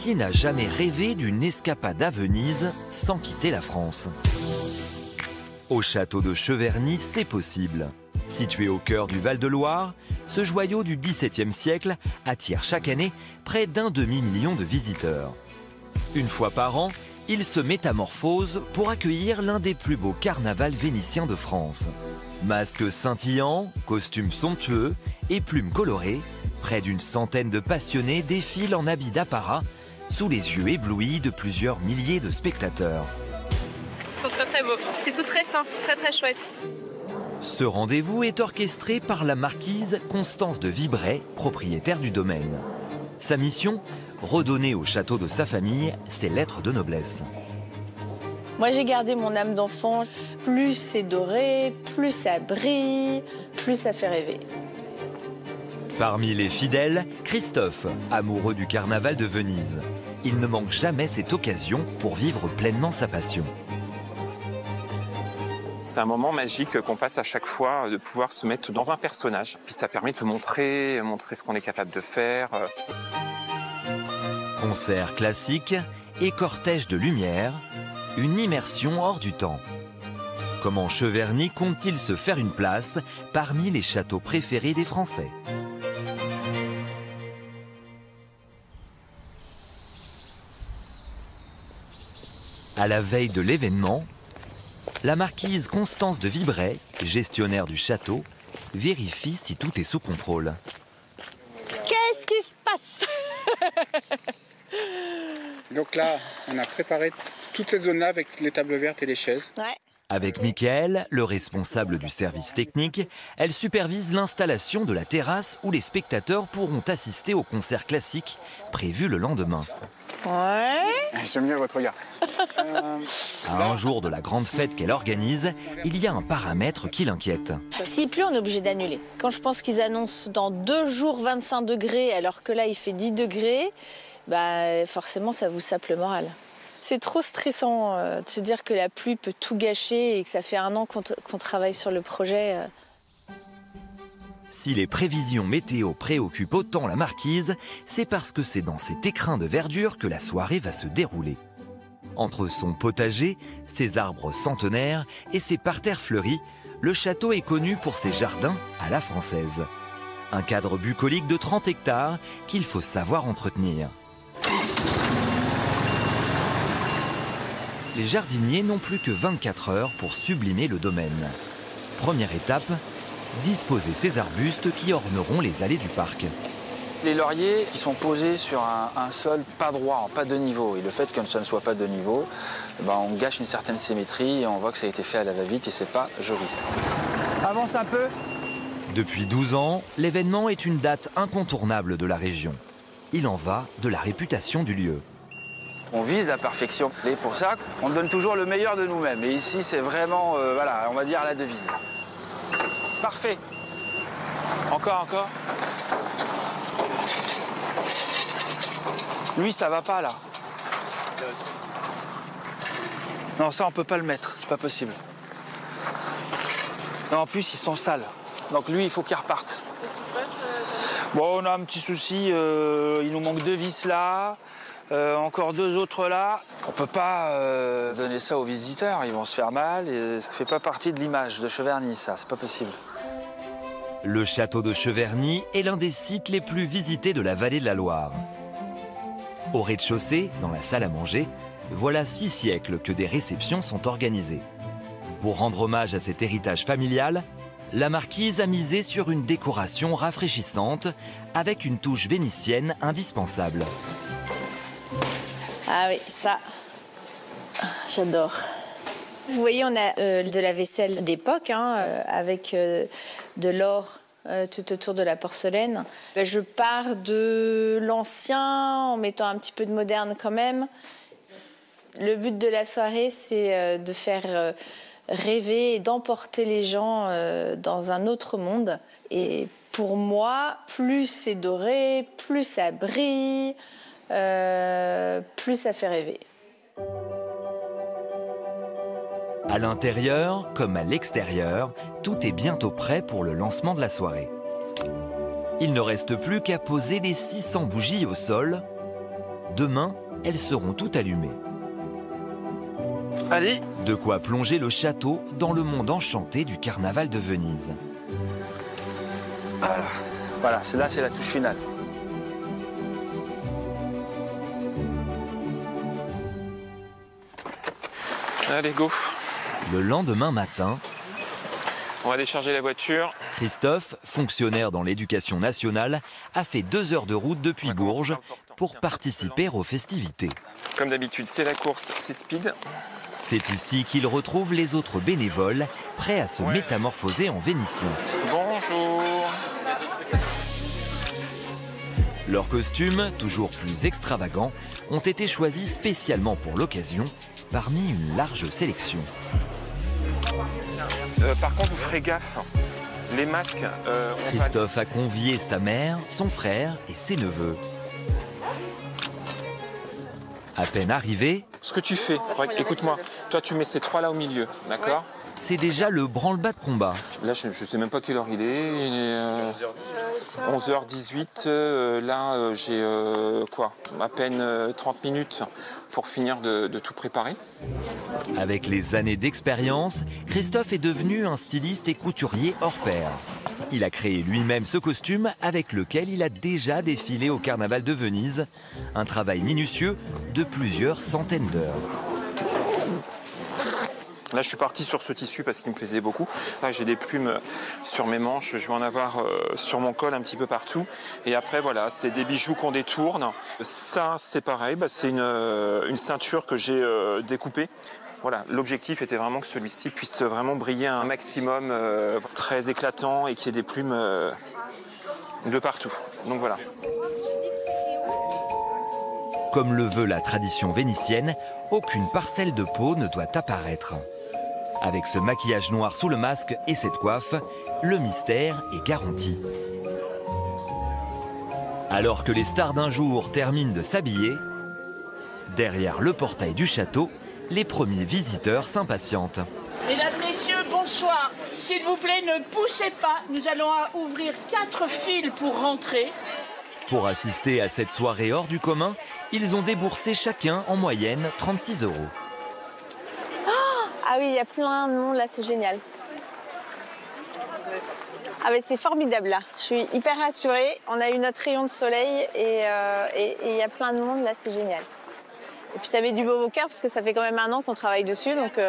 Qui n'a jamais rêvé d'une escapade à Venise sans quitter la France? Au château de Cheverny, c'est possible. Situé au cœur du Val-de-Loire, ce joyau du XVIIe siècle attire chaque année près d'1 demi-million de visiteurs. Une fois par an, il se métamorphose pour accueillir l'un des plus beaux carnavals vénitiens de France. Masques scintillants, costumes somptueux et plumes colorées, près d'une centaine de passionnés défilent en habits d'apparat sous les yeux éblouis de plusieurs milliers de spectateurs. Ils sont très très beaux. C'est tout très fin, c'est très très chouette. Ce rendez-vous est orchestré par la marquise Constance de Vibray, propriétaire du domaine. Sa mission, redonner au château de sa famille ses lettres de noblesse. Moi, j'ai gardé mon âme d'enfant. Plus c'est doré, plus ça brille, plus ça fait rêver. Parmi les fidèles, Christophe, amoureux du carnaval de Venise. Il ne manque jamais cette occasion pour vivre pleinement sa passion. C'est un moment magique qu'on passe à chaque fois, de pouvoir se mettre dans un personnage. Puis ça permet de montrer ce qu'on est capable de faire. Concert classique et cortège de lumière, une immersion hors du temps. Comment Cheverny compte-t-il se faire une place parmi les châteaux préférés des Français? À la veille de l'événement, la marquise Constance de Vibray, gestionnaire du château, vérifie si tout est sous contrôle. Qu'est-ce qui se passe? Donc là, on a préparé toute cette zone-là avec les tables vertes et les chaises. Ouais. Avec Michael, le responsable du service technique, elle supervise l'installation de la terrasse où les spectateurs pourront assister au concert classique prévu le lendemain. Ouais. J'aime bien votre regard. À un jour de la grande fête qu'elle organise, il y a un paramètre qui l'inquiète. S'il pleut, on est obligé d'annuler. Quand je pense qu'ils annoncent dans 2 jours 25 degrés, alors que là, il fait 10 degrés, bah, forcément, ça vous sape le moral. C'est trop stressant de se dire que la pluie peut tout gâcher et que ça fait 1 an qu'on travaille sur le projet. Si les prévisions météo préoccupent autant la marquise, c'est parce que c'est dans cet écrin de verdure que la soirée va se dérouler. Entre son potager, ses arbres centenaires et ses parterres fleuris, le château est connu pour ses jardins à la française. Un cadre bucolique de 30 hectares qu'il faut savoir entretenir. Les jardiniers n'ont plus que 24 heures pour sublimer le domaine. Première étape, disposer ces arbustes qui orneront les allées du parc. Les lauriers qui sont posés sur un sol pas droit, pas de niveau. Et le fait que ça ne soit pas de niveau, on gâche une certaine symétrie et on voit que ça a été fait à la va-vite et c'est pas joli. Avance un peu. Depuis 12 ans, l'événement est une date incontournable de la région. Il en va de la réputation du lieu. On vise la perfection. Et pour ça, on donne toujours le meilleur de nous-mêmes. Et ici, c'est vraiment, voilà, on va dire la devise. Parfait. Encore. Lui, ça va pas, là. Non, ça, on peut pas le mettre. C'est pas possible. Non, en plus, ils sont sales. Donc lui, il faut qu'il reparte. Qu'est-ce qui se passe? Bon, on a un petit souci. Il nous manque 2 vis là. Encore 2 autres là. On peut pas donner ça aux visiteurs. Ils vont se faire mal. Et ça fait pas partie de l'image de Cheverny, ça. C'est pas possible. Le château de Cheverny est l'un des sites les plus visités de la vallée de la Loire. Au rez-de-chaussée, dans la salle à manger, voilà 6 siècles que des réceptions sont organisées. Pour rendre hommage à cet héritage familial, la marquise a misé sur une décoration rafraîchissante avec une touche vénitienne indispensable. Ah oui, ça, j'adore. Vous voyez, on a de la vaisselle d'époque, avec de l'or tout autour de la porcelaine. Je pars de l'ancien en mettant un petit peu de moderne quand même. Le but de la soirée, c'est de faire rêver et d'emporter les gens dans un autre monde. Et pour moi, plus c'est doré, plus ça brille, plus ça fait rêver. À l'intérieur, comme à l'extérieur, tout est bientôt prêt pour le lancement de la soirée. Il ne reste plus qu'à poser les 600 bougies au sol Demain, elles seront toutes allumées. Allez. De quoi plonger le château dans le monde enchanté du carnaval de Venise. Voilà, là c'est la touche finale. Allez, go. Le lendemain matin, On va décharger la voiture. Christophe, fonctionnaire dans l'éducation nationale, a fait 2 heures de route depuis Bourges pour participer aux festivités. Comme d'habitude, c'est la course, c'est speed. C'est ici qu'il retrouve les autres bénévoles, prêts à se métamorphoser en Vénitiens. Bonjour. Leurs costumes, toujours plus extravagants, ont été choisis spécialement pour l'occasion, parmi une large sélection. Par contre, vous ferez gaffe. Les masques... Christophe a convié sa mère, son frère et ses neveux. À peine arrivé, Ce que tu fais, écoute-moi, toi tu mets ces 3 là au milieu, d'accord? c'est déjà le branle-bas de combat. Là, je ne sais même pas quelle heure il est 11h18. Là, j'ai à peine 30 minutes pour finir de tout préparer. Avec les années d'expérience, Christophe est devenu un styliste et couturier hors pair. Il a créé lui-même ce costume avec lequel il a déjà défilé au Carnaval de Venise. Un travail minutieux de plusieurs centaines d'heures. Là, je suis parti sur ce tissu parce qu'il me plaisait beaucoup. Ça, j'ai des plumes sur mes manches, je vais en avoir sur mon col un petit peu partout. Et après, voilà, c'est des bijoux qu'on détourne. Ça, c'est pareil, c'est une ceinture que j'ai découpée. Voilà, l'objectif était vraiment que celui-ci puisse vraiment briller un maximum, très éclatant et qu'il y ait des plumes de partout. Donc voilà. Comme le veut la tradition vénitienne, aucune parcelle de peau ne doit apparaître. Avec ce maquillage noir sous le masque et cette coiffe, le mystère est garanti. Alors que les stars d'un jour terminent de s'habiller, derrière le portail du château, les premiers visiteurs s'impatientent. Mesdames, Messieurs, bonsoir. S'il vous plaît, ne poussez pas. Nous allons ouvrir 4 files pour rentrer. Pour assister à cette soirée hors du commun, ils ont déboursé chacun en moyenne 36 €. Ah oui, il y a plein de monde là, c'est génial. Ah mais c'est formidable là, je suis hyper rassurée. On a eu notre rayon de soleil et il y a plein de monde là, c'est génial. Et puis ça met du baume au cœur parce que ça fait quand même 1 an qu'on travaille dessus, donc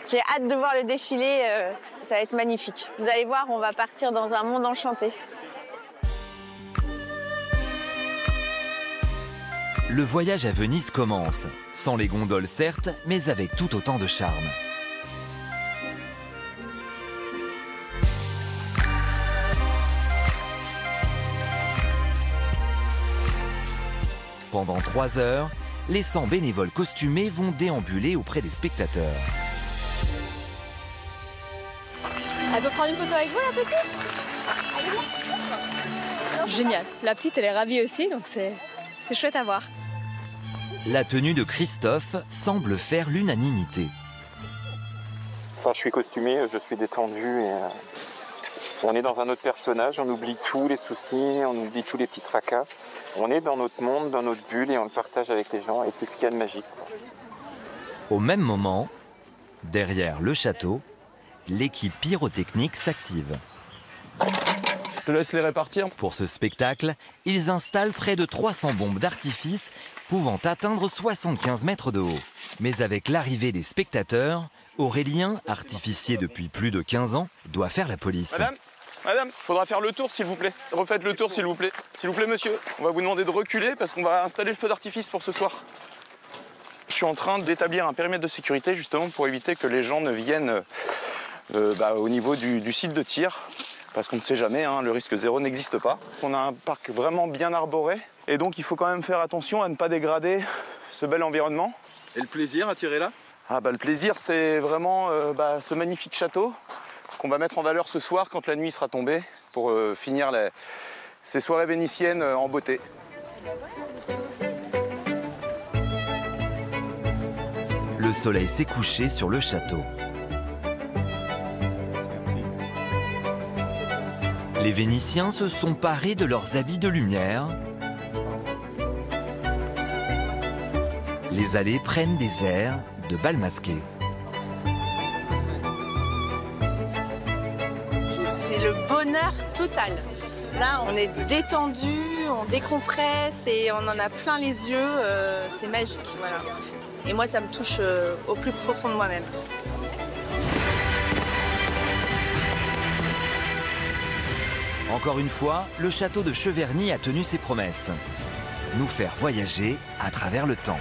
j'ai hâte de voir le défilé, ça va être magnifique. Vous allez voir, on va partir dans un monde enchanté. Le voyage à Venise commence, sans les gondoles certes, mais avec tout autant de charme. Pendant 3 heures, les 100 bénévoles costumés vont déambuler auprès des spectateurs. Elle peut prendre une photo avec vous, la petite? Génial. La petite, elle est ravie aussi, donc c'est chouette à voir. La tenue de Christophe semble faire l'unanimité. Enfin, je suis costumé, je suis détendu et on est dans un autre personnage, on oublie tous les soucis, on oublie tous les petits tracas. On est dans notre monde, dans notre bulle et on le partage avec les gens et c'est ce qu'il y a de magique. Au même moment, derrière le château, l'équipe pyrotechnique s'active. Je te laisse les répartir. Pour ce spectacle, ils installent près de 300 bombes d'artifice pouvant atteindre 75 mètres de haut. Mais avec l'arrivée des spectateurs, Aurélien, artificier depuis plus de 15 ans, doit faire la police. Madame, faudra faire le tour s'il vous plaît. Refaites le tour s'il vous plaît. S'il vous plaît monsieur, on va vous demander de reculer parce qu'on va installer le feu d'artifice pour ce soir. Je suis en train d'établir un périmètre de sécurité justement pour éviter que les gens ne viennent au niveau du site de tir. Parce qu'on ne sait jamais, hein, le risque zéro n'existe pas. On a un parc vraiment bien arboré et donc il faut quand même faire attention à ne pas dégrader ce bel environnement. Et le plaisir à tirer là? Le plaisir c'est vraiment ce magnifique château qu'on va mettre en valeur ce soir quand la nuit sera tombée pour finir ces soirées vénitiennes en beauté. Le soleil s'est couché sur le château. Les Vénitiens se sont parés de leurs habits de lumière Les allées prennent des airs de bal masqué. C'est le bonheur total. Là, on est détendu, on décompresse et on en a plein les yeux. C'est magique, voilà. Et moi, ça me touche au plus profond de moi-même. Encore une fois, le château de Cheverny a tenu ses promesses. Nous faire voyager à travers le temps.